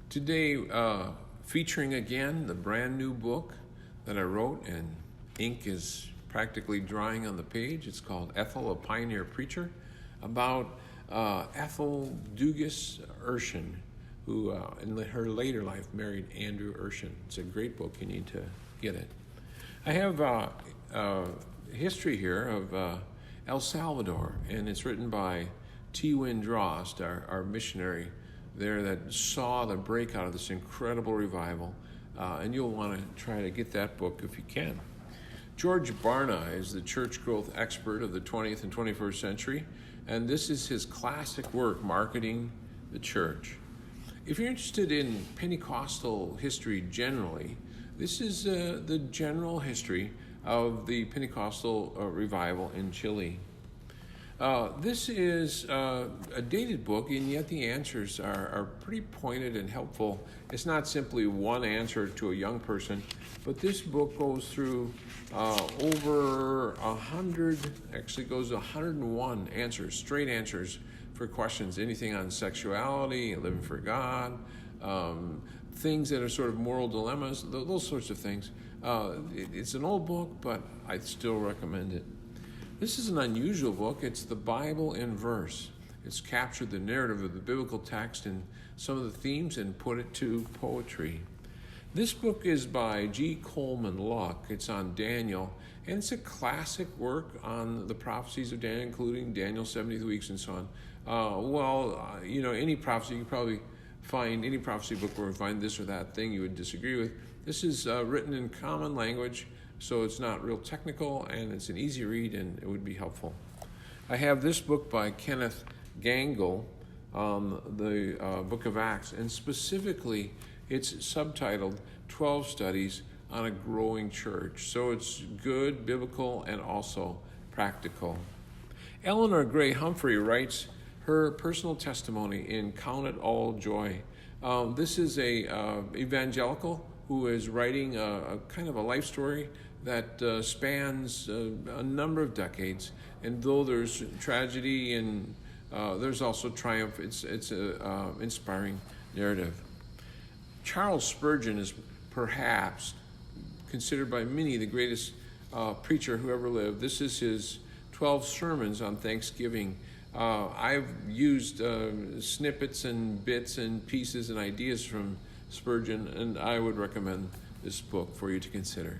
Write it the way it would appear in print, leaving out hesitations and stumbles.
Today, featuring again the brand new book that I wrote, and ink is practically drying on the page. It's called Ethel, a Pioneer Preacher, about Ethel Dugas Urshan, who in her later life married Andrew Urshan. It's a great book. You need to get it. I have a history here of El Salvador, and it's written by T. Wynn Drost, our missionary there that saw the breakout of this incredible revival, and you'll want to try to get that book if you can. George Barna is the church growth expert of the 20th and 21st century, and this is his classic work, Marketing the Church. If you're interested in Pentecostal history generally, this is the general history of the Pentecostal revival in Chile. This is a dated book, and yet the answers are pretty pointed and helpful. It's not simply one answer to a young person, but this book goes through over 100, actually goes 101 answers, straight answers for questions, anything on sexuality, living for God, things that are sort of moral dilemmas, those sorts of things. It's an old book, but I still recommend it. This is an unusual book. It's the Bible in verse. It's captured the narrative of the biblical text and some of the themes and put it to poetry. This book is by G. Coleman Luck. It's on Daniel, and it's a classic work on the prophecies of Daniel, including Daniel's 70 weeks and so on. Any prophecy, you can probably find any prophecy book where you find this or that thing you would disagree with. This is written in common language, so it's not real technical, and it's an easy read, and it would be helpful. I have this book by Kenneth Gangle, the Book of Acts, and specifically it's subtitled 12 Studies on a Growing Church. So it's good, biblical, and also practical. Eleanor Gray Humphrey writes her personal testimony in Count It All Joy. This is a evangelical who is writing a kind of a life story that spans a number of decades. And though there's tragedy and there's also triumph, it's an inspiring narrative. Charles Spurgeon is perhaps considered by many the greatest preacher who ever lived. This is his 12 sermons on Thanksgiving. I've used snippets and bits and pieces and ideas from Spurgeon, and I would recommend this book for you to consider.